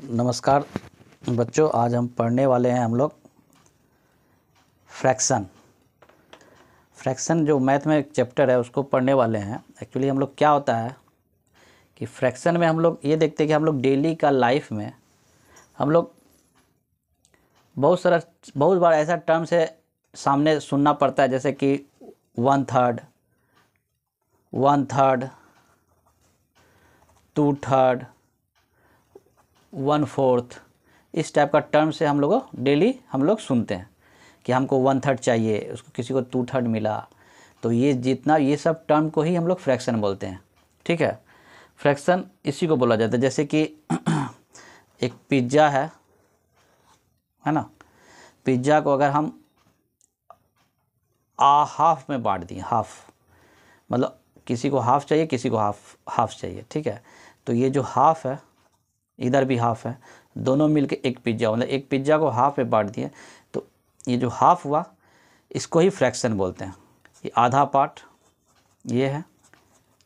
नमस्कार बच्चों, आज हम पढ़ने वाले हैं हम लोग फ्रैक्शन। जो मैथ में एक चैप्टर है उसको पढ़ने वाले हैं। एक्चुअली हम लोग क्या होता है कि फ्रैक्शन में हम लोग ये देखते हैं कि हम लोग डेली का लाइफ में हम लोग बहुत बार ऐसा टर्म से सामने सुनना पड़ता है, जैसे कि 1/3, 2/3, 1/4, इस टाइप का टर्म से हम लोग डेली सुनते हैं कि हमको 1/3 चाहिए, उसको किसी को 2/3 मिला। तो ये सब टर्म को ही हम लोग फ्रैक्शन बोलते हैं। ठीक है, फ्रैक्शन इसी को बोला जाता है। जैसे कि एक पिज्ज़ा है ना, पिज्ज़ा को अगर हम हाफ में बांट दिए, हाफ मतलब किसी को हाफ चाहिए, किसी को हाफ चाहिए। ठीक है, तो ये जो हाफ है, इधर भी हाफ है, दोनों मिलके एक पिज्ज़ा, मतलब एक पिज्ज़ा को हाफ में बांट दिए, तो ये जो हाफ हुआ इसको ही फ्रैक्शन बोलते हैं। ये आधा पार्ट ये है,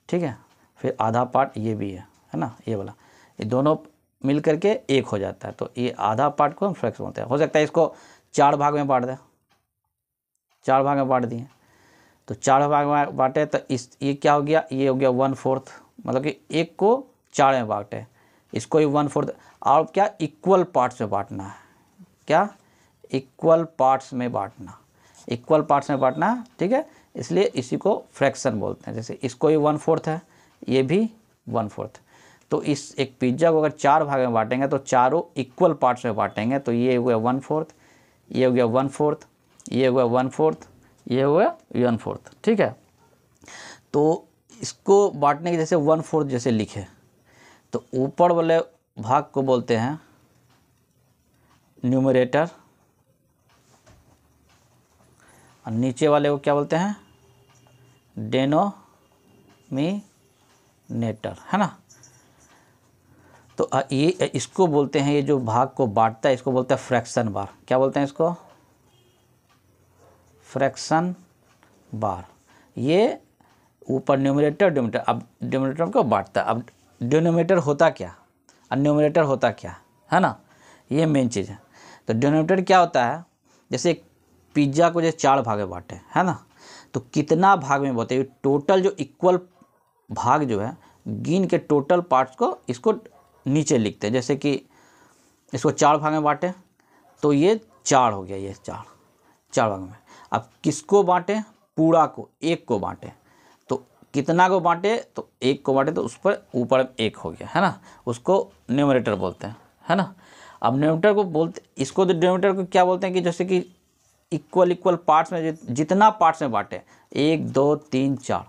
ठीक है, फिर आधा पार्ट ये भी है ना, ये वाला, ये दोनों मिल करके एक हो जाता है। तो ये आधा पार्ट को हम फ्रैक्शन बोलते हैं। हो सकता है इसको 4 भाग में बांट दें, 4 भाग में बांट दिए, तो 4 भाग में बांटे तो ये क्या हो गया, ये हो गया 1/4, मतलब कि एक को 4 में बांटे, इसको ही 1/4। और क्या, इक्वल पार्ट्स में बांटना है, क्या, इक्वल पार्ट्स में बांटना, इक्वल पार्ट्स में बांटना है। ठीक है, इसलिए इसी को फ्रैक्शन बोलते हैं। जैसे इसको ही 1/4 है, ये भी 1/4, तो इस एक पिज्ज़ा को अगर 4 भाग में बांटेंगे तो चारों इक्वल पार्ट्स में बांटेंगे, तो ये हुआ 1/4, ये हो गया 1/4, ये हुआ 1/4, ये हुआ 1/4। ठीक है, तो इसको बांटने के जैसे 1/4 जैसे लिखे, तो ऊपर वाले भाग को बोलते हैं न्यूमरेटर और नीचे वाले को क्या बोलते हैं, डेनोमिनेटर, है ना। तो ये इसको बोलते हैं, ये जो भाग को बांटता है इसको बोलते हैं फ्रैक्शन बार। क्या बोलते हैं इसको, फ्रैक्शन बार। ये ऊपर न्यूमरेटर डिनोमिनेटर, अब डिनोमिनेटर को बांटता है। अब डिनोमिनेटर होता क्या और न्यूमरेटर होता क्या, है ना, ये मेन चीज़ है। तो डिनोमिनेटर क्या होता है, जैसे एक पिज्ज़ा को जैसे 4 भाग में बांटे, है ना, तो कितना भाग में बांटे, टोटल जो इक्वल भाग जो है गिन के टोटल पार्ट्स को इसको नीचे लिखते हैं। जैसे कि इसको 4 भाग में बांटे तो ये 4 हो गया, ये 4 भाग में। अब किसको बांटे, पूरा को, एक को बांटे, तो कितना को बांटे, तो एक को बांटे तो उस पर ऊपर एक हो गया, है ना, उसको न्यूमरेटर बोलते हैं, है ना। अब न्यूमरेटर को बोलते, इसको तो डिनोमिनेटर को क्या बोलते हैं कि जैसे कि इक्वल पार्ट्स में जितना पार्ट्स में बांटे, 1 2 3 4,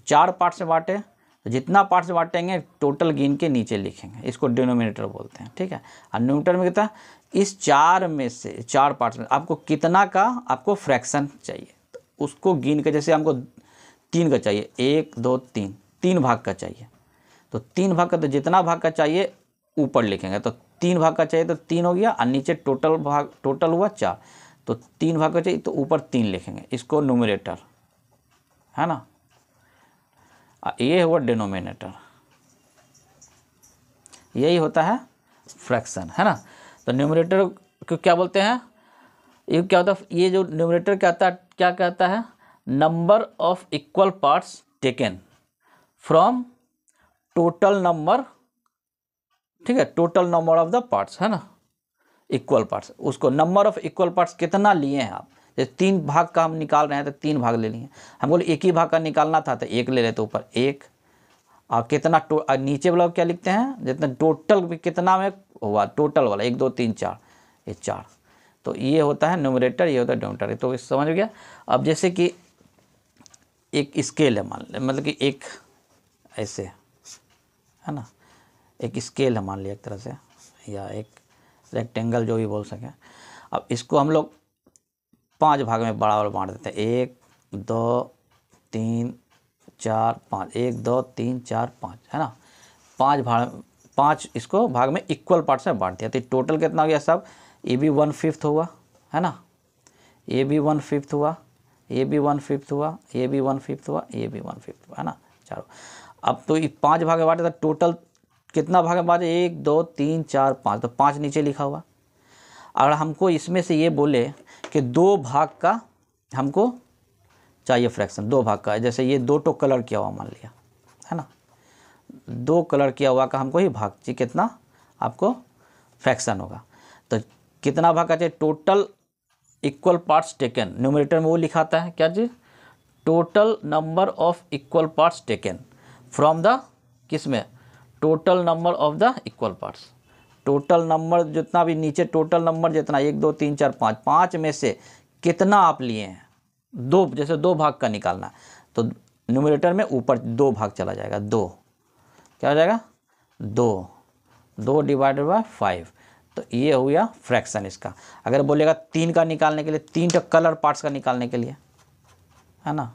4 पार्ट्स में बांटे, तो जितना पार्ट्स में बांटेंगे टोटल गिन के नीचे लिखेंगे, इसको डिनोमिनेटर बोलते हैं। ठीक है, और न्यूमरेटर में कहता है इस 4 में से, 4 पार्ट्स में आपको कितना का आपको फ्रैक्शन चाहिए, तो उसको गिन के, जैसे हमको 3 का चाहिए, 1 2 3, 3 भाग का चाहिए, तो 3 भाग का, तो जितना भाग का चाहिए ऊपर लिखेंगे, तो 3 भाग का चाहिए तो 3 हो गया, और नीचे टोटल हुआ 4, तो 3 भाग का चाहिए तो ऊपर 3 लिखेंगे, इसको न्यूमरेटर, है ना। ये हुआ डिनोमिनेटर, यही होता है फ्रैक्शन, है ना। तो न्यूमरेटर को क्या बोलते हैं, ये क्या होता है, ये जो न्यूमरेटर क्या कहता है, number of equal parts taken from total number, ठीक है, total number of the parts, है ना, इक्वल पार्ट्स, उसको नंबर ऑफ इक्वल पार्ट्स कितना लिए हैं आप। जैसे 3 भाग का हम निकाल रहे हैं तो 3 भाग ले लिए, हम बोले एक ही भाग का निकालना था तो 1 ले लेते, ऊपर 1, और कितना नीचे वाला क्या लिखते हैं, जितना टोटल कितना में हुआ, टोटल वाला 1 2 3 4, ये 4। तो ये होता है न्यूमरेटर, ये होता है डिनोमिनेटर। तो इस समझ गया। अब जैसे कि एक स्केल है, मान लें, मतलब कि एक ऐसे, है ना, एक स्केल है मान लिया एक तरह से, या एक रेक्टेंगल जो भी बोल सकें। अब इसको हम लोग 5 भाग में बराबर बांट देते हैं, 1 2 3 4 5, 1 2 3 4 5, है ना, 5 इसको भाग में इक्वल पार्ट्स में बांट दिया, तो टोटल कितना हो गया सब, ये भी 1/5 हुआ, है ना, ये भी 1/5 हुआ, ये भी 1/5 हुआ, ये भी 1/5 हुआ, ये भी 1/5 हुआ, है ना, चारों। अब तो ये 5 भाग में बांटे तो टोटल कितना भाग में बाजे, 1 2 3 4 5, तो 5 नीचे लिखा हुआ। अगर हमको इसमें से ये बोले कि 2 भाग का हमको चाहिए फ्रैक्शन, 2 भाग का, जैसे ये 2 कलर किया हुआ मान लिया है ना, 2 कलर किया हुआ का हमको ही भाग चाहिए, कितना आपको फ्रैक्शन होगा। तो कितना भाग का चाहिए, total equal parts taken, numerator में वो लिखाता है क्या चीज़, total number of equal parts taken from the, किस में, total number of the equal parts. Total number जितना भी नीचे, टोटल नंबर जितना 1 2 3 4 5, 5 में से कितना आप लिए हैं, 2, जैसे 2 भाग का निकालना, तो न्यूमरेटर में ऊपर 2 भाग चला जाएगा, 2 क्या हो जाएगा, 2 डिवाइडेड बाय 5, तो ये हो गया फ्रैक्शन इसका। अगर बोलेगा 3 का निकालने के लिए, 3 कलर पार्ट्स का निकालने के लिए, है ना,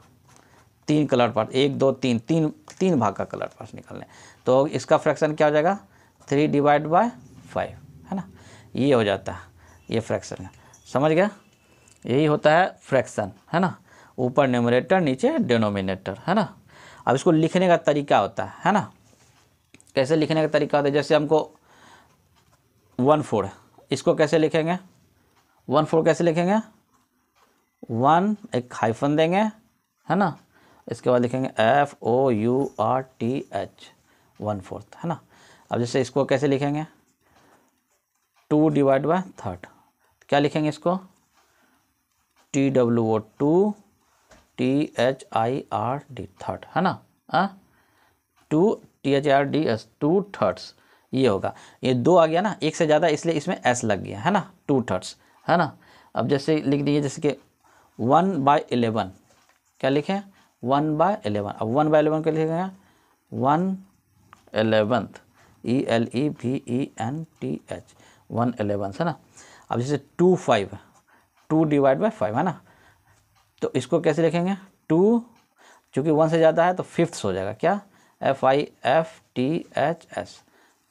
3 कलर पार्ट, 1 2 3, 3 भाग का कलर पार्ट्स निकालने, तो इसका फ्रैक्शन क्या हो जाएगा, 3 डिवाइड बाय 5, है ना, ये हो जाता है ये फ्रैक्शन है। समझ गया, यही होता है फ्रैक्शन, है ना, ऊपर न्यूमरेटर नीचे डिनोमिनेटर, है ना। अब इसको लिखने का तरीका होता है ना, कैसे लिखने का तरीका होता है, जैसे हमको 1/4, इसको कैसे लिखेंगे, 1/4 कैसे लिखेंगे, 1 एक हाइफन देंगे, है ना, इसके बाद लिखेंगे FOURTH 1/4, है ना। अब जैसे इसको कैसे लिखेंगे, 2 डिवाइड बाय 3, क्या लिखेंगे इसको, TWO 2 THIRD थर्ड, है ना, 2 THIRDS 2 थर्ड्स, ये होगा, ये 2 आ गया ना, एक से ज़्यादा इसलिए इसमें S लग गया, है ना, 2 थर्ड्स, है ना। अब जैसे लिख दीजिए, जैसे कि 1/11, क्या लिखें, 1/11, अब 1/11 क्या लिखेंगे, 1/11 ELEVENTH 1/11, है ना। अब जैसे 2 डिवाइड बाय 5, है ना, तो इसको कैसे लिखेंगे, 2 चूँकि 1 से ज़्यादा है तो 5th हो जाएगा, क्या, FIFTHS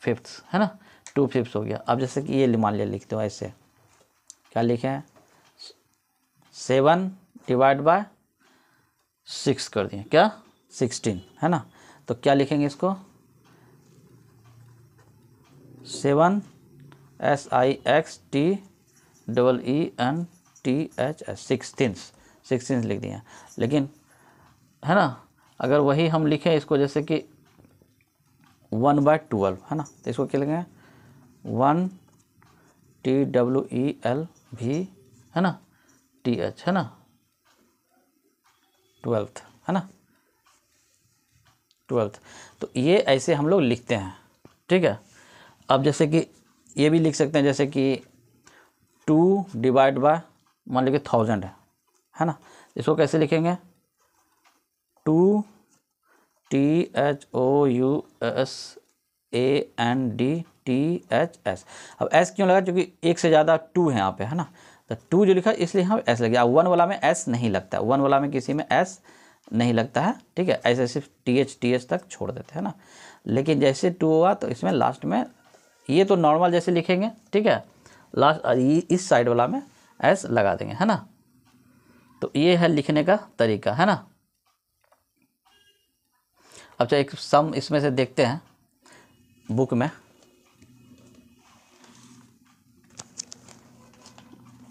5th, है ना, 2/5 हो गया। अब जैसे कि ये मान लिया, लिखते हो ऐसे, क्या लिखें, 7 डिवाइड बाय 6 कर दिए, क्या, 16, है ना, तो क्या लिखेंगे इसको, 7 SIXTEENTHS 16 लिख दिए। लेकिन है ना, अगर वही हम लिखें इसको जैसे कि 1/12, है ना, तो इसको क्या लिखेंगे, 1 TWELV, है ना, TH, है ना, 12th, है ना, 12th। तो ये ऐसे हम लोग लिखते हैं, ठीक है। अब जैसे कि ये भी लिख सकते हैं, जैसे कि 2 डिवाइड बाय, मान लीजिए 1000 है ना, इसको कैसे लिखेंगे, 2 THOUSANDTHS। अब S क्यों लगा, क्योंकि एक से ज़्यादा 2 है यहाँ पे, है ना, तो 2 जो लिखा इसलिए हम S लग गया। 1 वाला में S नहीं लगता, 1 वाला में किसी में S नहीं लगता है, ठीक है, ऐसे सिर्फ TH तक छोड़ देते हैं ना। लेकिन जैसे 2 हुआ तो इसमें लास्ट में, ये तो नॉर्मल जैसे लिखेंगे, ठीक है, लास्ट इस साइड वाला में S लगा देंगे, है ना। तो ये है लिखने का तरीका, है ना। अच्छा, एक सम इसमें से देखते हैं बुक में,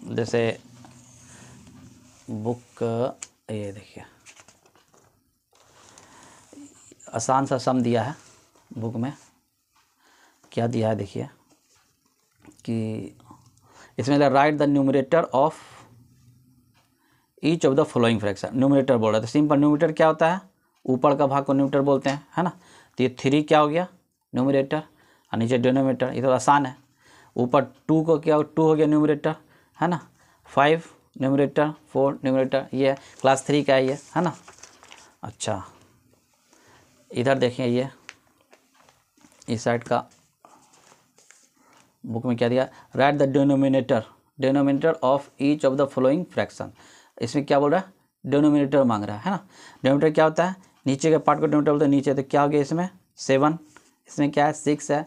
जैसे बुक, ये देखिए आसान सा सम दिया है बुक में, क्या दिया है देखिए कि इसमें right the numerator of each of the following fraction, numerator बोल रहा है, तो सिंपल न्यूमरेटर क्या होता है, ऊपर का भाग को न्यूमरेटर बोलते हैं, है ना। तो ये 3 क्या हो गया न्यूमरेटर और नीचे डिनोमिनेटर, ये तो आसान है। ऊपर 2 को क्या, 2 हो गया न्यूमरेटर, है ना, 5 न्यूमरेटर, 4 न्यूमरेटर, ये है क्लास 3 का है ये, है ना। अच्छा, इधर देखिए, ये इस साइड का बुक में क्या दिया, right the denominator of each of the following fraction. इसमें क्या बोल रहा है, डिनोमिनेटर मांग रहा है ना। डिनोमिनेटर क्या होता है, नीचे के पार्ट को डिनोमिनेटर बोलते हैं, नीचे, तो क्या हो गया इसमें 7, इसमें क्या है 6 है,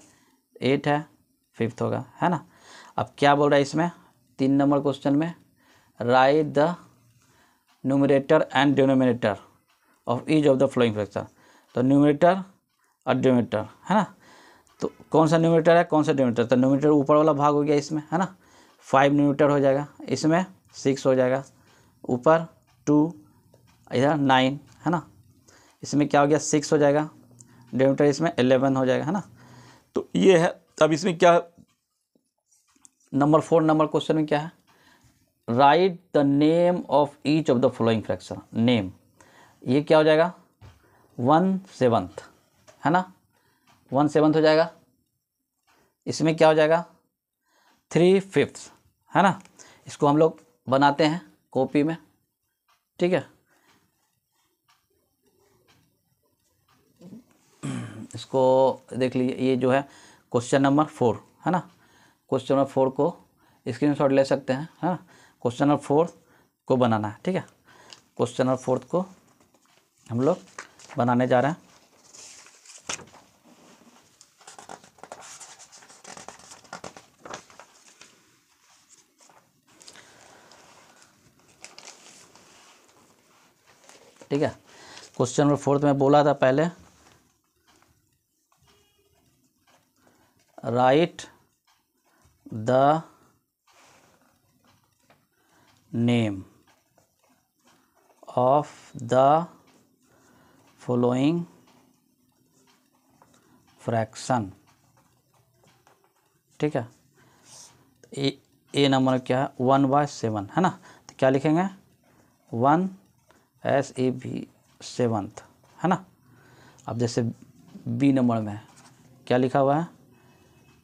8 है, 5th होगा, है ना। अब क्या बोल रहा है इसमें 3 नंबर क्वेश्चन में, right the numerator and denominator of each of the following fraction. तो न्यूमरेटर और डिनोमिनेटर, है ना, तो कौन सा न्यूमरेटर है, कौन सा डिनोमिनेटर, तो न्यूमरेटर ऊपर वाला भाग हो गया इसमें, है ना। 5 न्यूमरेटर हो जाएगा, इसमें 6 हो जाएगा, ऊपर 2, इधर 9, है ना। इसमें क्या हो गया, 6 हो जाएगा, डिनोमिनेटर इसमें 11 हो जाएगा, है ना। तो ये है। अब इसमें क्या, नंबर 4 नंबर क्वेश्चन में क्या है, right the name of each of the following fraction. Name, ये क्या हो जाएगा, 1/7, है ना, 1/7 हो जाएगा। इसमें क्या हो जाएगा, 3/5, है ना। इसको हम लोग बनाते हैं कॉपी में, ठीक है। इसको देख लीजिए, ये जो है क्वेश्चन नंबर 4, है ना। क्वेश्चन नंबर 4 को स्क्रीनशॉट ले सकते हैं, है ना। क्वेश्चन नंबर 4 को बनाना है, ठीक है। क्वेश्चन नंबर 4 को हम लोग बनाने जा रहे हैं। ठीक है, क्वेश्चन नंबर 4 में बोला था पहले, right the name of the following fraction, ठीक है। ए नंबर क्या है, 1/7, है ना। तो क्या लिखेंगे, 1 SEV 7th, है ना। अब जैसे बी नंबर में क्या लिखा हुआ है,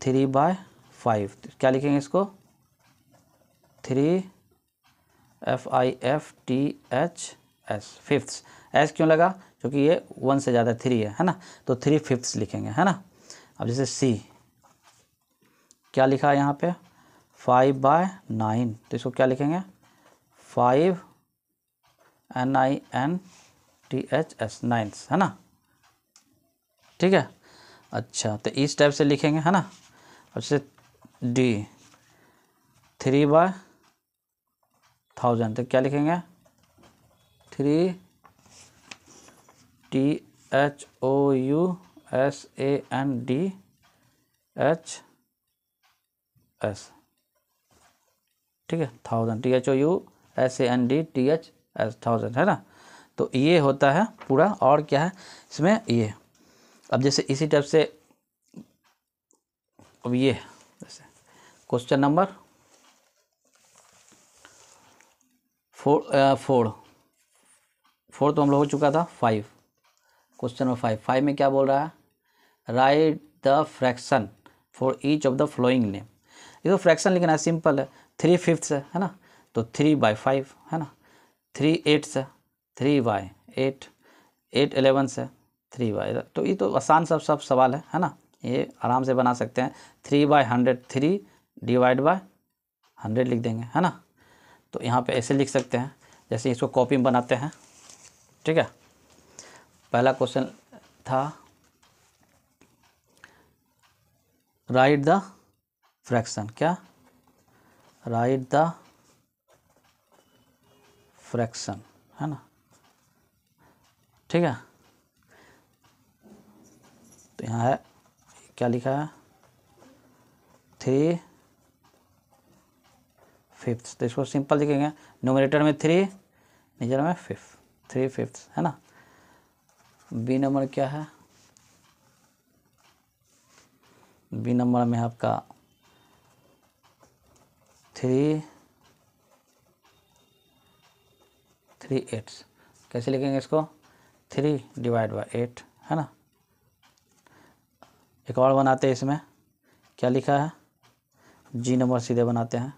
3/5, तो क्या लिखेंगे इसको, 3 FIFTHS, फिफ्थ। एस क्यों लगा, क्योंकि ये 1 से ज़्यादा 3 है ना, तो 3/5 लिखेंगे, है ना। अब जैसे सी क्या लिखा है यहाँ पे, 5/9, तो इसको क्या लिखेंगे, 5 NINTHS 9, है ना, ठीक है। अच्छा, तो इस टाइप से लिखेंगे, है ना। और जैसे डी 3/1000, तो क्या लिखेंगे, 3 THOUSANDHS, ठीक है, 1000 THOUSANDTHS 1000, है ना। तो ये होता है पूरा। और क्या है इसमें, ये अब जैसे इसी टाइप से, अब ये जैसे क्वेश्चन नंबर 4 तो हम लोग हो चुका था 5। क्वेश्चन नंबर 5 में क्या बोल रहा है, right the fraction for each of the flowing name. ये तो फ्रैक्शन लिखना है, सिंपल है, 3/5 है ना, तो 3/5, है ना। 3/8 है, 3/8, 8/11 है, 3/, तो ये तो आसान सब सवाल है ना, ये आराम से बना सकते हैं। 3/100, 3 /100 लिख देंगे, है ना। तो यहाँ पे ऐसे लिख सकते हैं, जैसे इसको कॉपी में बनाते हैं, ठीक है। पहला क्वेश्चन था, राइट द फ्रैक्शन, क्या, राइट द फ्रैक्शन, है ना, ठीक है। तो यहाँ है, क्या लिखा है, 3/5, तो इसको सिंपल लिखेंगे, न्यूमरेटर में 3, नीचे में 5, 3/5, है ना। बी नंबर क्या है, बी नंबर में आपका 3/8, कैसे लिखेंगे इसको, 3/8, है ना। एक और बनाते हैं, इसमें क्या लिखा है, जी नंबर सीधे बनाते हैं,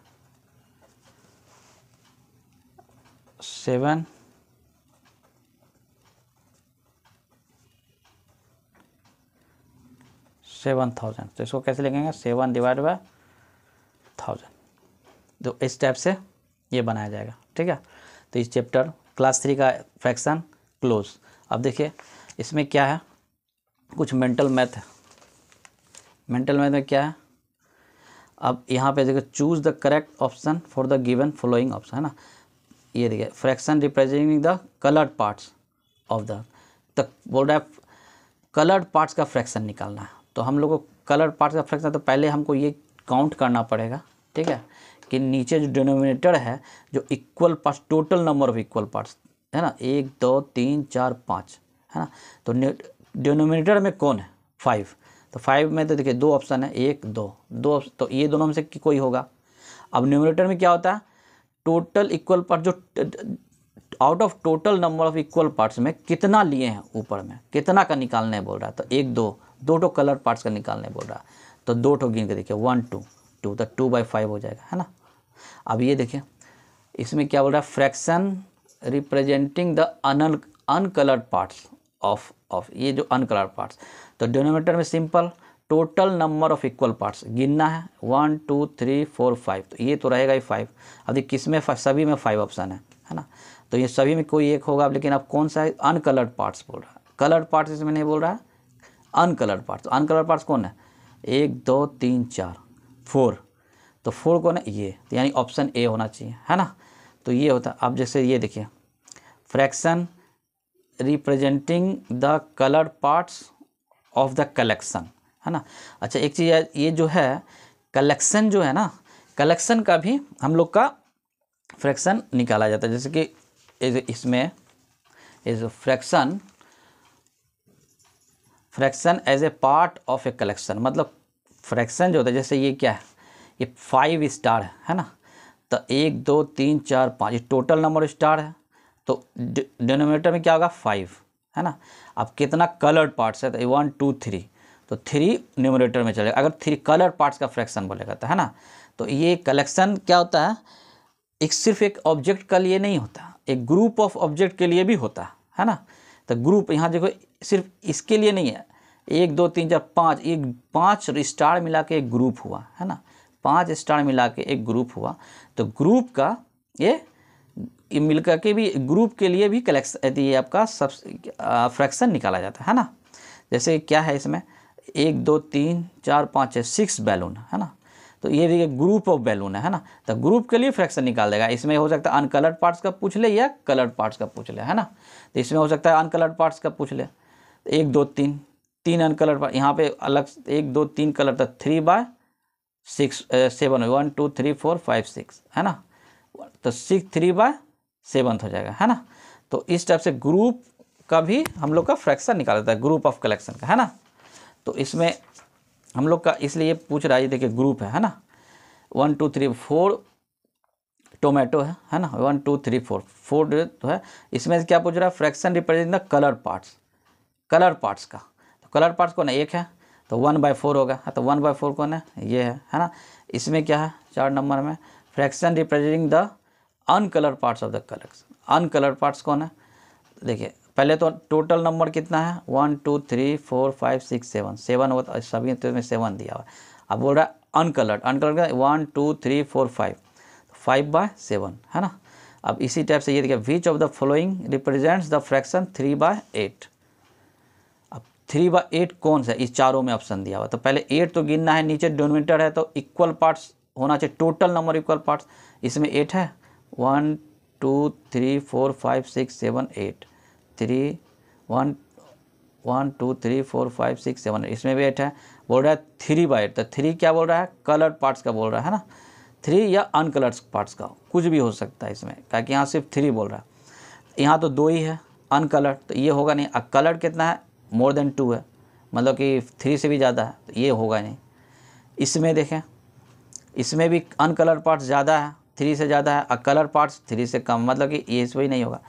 7,000, तो इसको कैसे लिखेंगे, 7/1000, तो इस टाइप से ये बनाया जाएगा, ठीक है। तो इस चैप्टर क्लास 3 का फ्रैक्शन क्लोज। अब देखिए इसमें क्या है, कुछ मेंटल मैथ है। मेंटल मैथ में क्या है, अब यहाँ पे देखो, choose the correct option for the given following option, है ना। ये देखिए, fraction representing the coloured parts of the, बोल रहा है कलर्ड पार्ट्स का फ्रैक्शन निकालना है। तो हम लोग को कलर पार्ट्स का फ्रैक्शन, तो पहले हमको ये काउंट करना पड़ेगा, ठीक है, कि नीचे जो डिनोमिनेटर है, जो equal parts, total number of equal parts है ना, 1 2 3 4 5 है ना, तो डिनोमिनेटर में कौन है 5, तो 5 में तो देखिए 2 ऑप्शन है, 1 2, तो ये दोनों में से कोई होगा। अब न्यूमरेटर में क्या होता है, टोटल इक्वल पार्ट, जो out of total number of equal parts में कितना लिए हैं, ऊपर में कितना का निकालने बोल रहा है, तो 1 2 ठो कलर पार्ट्स का निकालने बोल रहा है, तो 2 ठो गिन के देखिए 1 2 2, तो 2/5 हो जाएगा, है ना। अब ये देखिए इसमें क्या बोल रहा है, fraction representing the uncoloured parts of ये जो अनकलर्ड पार्ट्स, तो डिनोमिनेटर में simple total number of equal parts गिनना है 1 2 3 4 5, तो ये तो रहेगा ही 5। अब देखिए किस में, सभी में 5 ऑप्शन है ना, तो ये सभी में कोई एक होगा, लेकिन अब कौन सा है, अनकलर्ड पार्ट्स बोल रहा है, कलर्ड पार्ट्स इसमें नहीं बोल रहा है, अनकलर्ड पार्ट्स। अनकलर्ड पार्ट्स कौन है, 1 2 3 4 4, तो 4 कौन है, ये, तो यानी ऑप्शन ए होना चाहिए, है ना। तो ये होता है। अब जैसे ये देखिए fraction representing the coloured parts of the collection, है ना। अच्छा एक चीज़ है, ये जो है कलेक्शन जो है ना, कलेक्शन का भी हम लोग का फ्रैक्शन निकाला जाता है, जैसे कि इसमें is fraction as a part of a collection, मतलब फ्रैक्शन जो होता है, जैसे ये क्या है, ये 5 स्टार है ना, तो 1 2 3 4 5 ये टोटल नंबर स्टार है, तो डिनोमिनेटर में क्या होगा 5, है ना। अब कितना कलर्ड पार्ट्स है, तो 1 2 3, तो 3 न्यूमरेटर में चलेगा, अगर 3 कलर्ड पार्ट्स का फ्रैक्शन बोलेगा तो, है ना। तो ये कलेक्शन क्या होता है, एक सिर्फ एक ऑब्जेक्ट के लिए नहीं होता, एक ग्रुप ऑफ ऑब्जेक्ट के लिए भी होता है ना। तो ग्रुप यहाँ देखो सिर्फ इसके लिए नहीं है, 1 2 3 4 5, एक 5 स्टार मिला के एक ग्रुप हुआ, है ना, 5 स्टार मिला के एक ग्रुप हुआ, तो ग्रुप का ये मिलकर के भी ग्रुप के लिए भी कलेक्शन, ये आपका सब फ्रैक्शन निकाला जाता है ना। जैसे क्या है इसमें 1 2 3 4 5 6 बैलून, है ना, तो ये देखिए ग्रुप ऑफ बैलून है ना, तो ग्रुप के लिए फ्रैक्शन निकाल देगा। इसमें हो सकता है अनकलर्ड पार्ट्स का पूछ ले या कलर्ड पार्ट्स का पूछ ले, है ना, तो इसमें हो सकता है अनकलर्ड पार्ट्स का पूछ ले, 1 2 3 3 अनकलर्ड पार्ट, यहाँ पे अलग 1 2 3 कलर, तो 3/6 7 1 2 3 4 5 6, है ना, तो 3/7 हो जाएगा, है ना। तो इस टाइप से ग्रुप का भी हम लोग का फ्रैक्शन निकाल देता है, ग्रुप ऑफ कलेक्शन का, है ना। तो इसमें हम लोग का इसलिए पूछ रहा है, देखिए ग्रुप है ना, 1 2 3 4 टोमेटो है ना, 1 2 3 4 तो है। इसमें से क्या पूछ रहा है, fraction represent the colour parts, colour parts का, तो कलर पार्ट्स कौन है, 1 है, तो 1/4 होगा, तो 1/4 कौन है, ये है ना। इसमें क्या है 4 नंबर में, fraction representing the uncolour parts of the collection, uncolour parts कौन है, देखिए पहले तो टोटल नंबर कितना है 1 2 3 4 5 6 7 होता है, सभी तो में 7 दिया हुआ है। अब बोल रहा है अनकलर्ड, अनकलर्ड का 1 2 3 4 5, 5/7, है ना। अब इसी टाइप से ये देखिए which of the following represents the fraction 3/8, अब 3/8 कौन सा, इस चारों में ऑप्शन दिया हुआ, तो पहले 8 तो गिनना है, नीचे डिनोमिनेटर है तो इक्वल पार्ट्स होना चाहिए, टोटल नंबर इक्वल पार्ट्स, इसमें 8 है, 1 2 3 4 5 6 7 8 3 1 1 2 3 4 5 6 7, इसमें भी 8 है, बोल रहा है 3/8, तो 3 क्या बोल रहा है, कलर्ड पार्ट्स का बोल रहा है ना, 3 या अनकलर्ड पार्ट्स का कुछ भी हो सकता है इसमें, ताकि यहाँ सिर्फ 3 बोल रहा है, यहाँ तो 2 ही है अनकलर्ड, तो ये होगा नहीं। कलर्ड कितना है, मोर देन 2 है, मतलब कि 3 से भी ज़्यादा है, तो ये होगा नहीं। इसमें देखें, इसमें भी अनकलर्ड पार्ट्स ज़्यादा है, 3 से ज़्यादा है, और कलर पार्ट्स 3 से कम, मतलब कि ये इसमें नहीं होगा।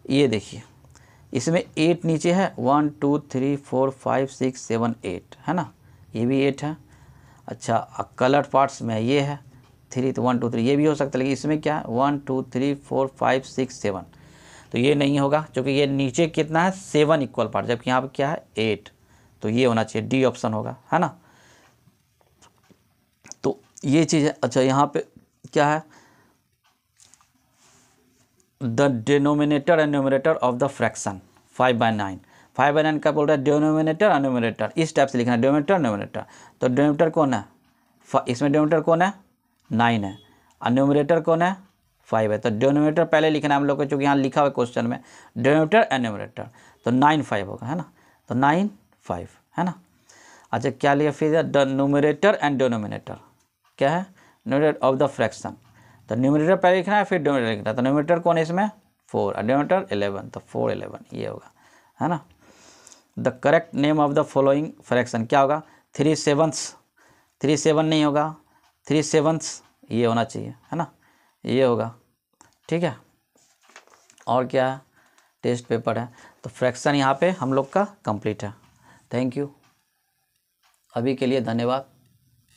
ये देखिए इसमें 8 नीचे है, 1 2 3 4 5 6 7 8, है ना, ये भी 8 है। अच्छा कलर पार्ट्स में ये है 3, तो 1 2 3 ये भी हो सकता है, लेकिन इसमें क्या है 1 2 3 4 5 6 7, तो ये नहीं होगा, क्योंकि ये नीचे कितना है 7 इक्वल पार्ट, जबकि यहाँ पे क्या है 8, तो ये होना चाहिए, डी ऑप्शन होगा, है ना। तो ये चीज़ है। अच्छा यहाँ पे क्या है, the denominator and numerator of the fraction 5/9, 5/9 का बोल रहा है डिनोमिनेटर और न्यूमरेटर, इस टाइप से लिखना है, डिनोमिनेटर न्यूमरेटर। तो डिनोमिनेटर कौन है, इसमें डिनोमिनेटर कौन है 9 है, और न्यूमरेटर कौन है 5 है, तो डिनोमिनेटर पहले लिखना है हम लोग को, चूँकि यहाँ लिखा हुआ है क्वेश्चन में डिनोमिनेटर एंड न्यूमरेटर, तो 9 5 होगा, है ना, तो 9 5, है ना। अच्छा क्या लिया फिर, द न्यूमरेटर एंड डिनोमिनेटर, क्या है, न्यूमरेटर ऑफ द फ्रैक्शन। तो न्यूमरेटर पहले लिखना है फिर डिनोमिनेटर लिखना है। तो न्यूमरेटर कौन है इसमें 4 और डिनोमिनेटर 11, तो 4 11 ये होगा, है ना। The correct name of the following fraction क्या होगा, 3 7 3 7 नहीं होगा, 3 7 ये होना चाहिए, है ना, ये होगा, ठीक है। और क्या है, टेस्ट पेपर है। तो फ्रैक्शन यहाँ पे हम लोग का कंप्लीट है। थैंक यू, अभी के लिए धन्यवाद।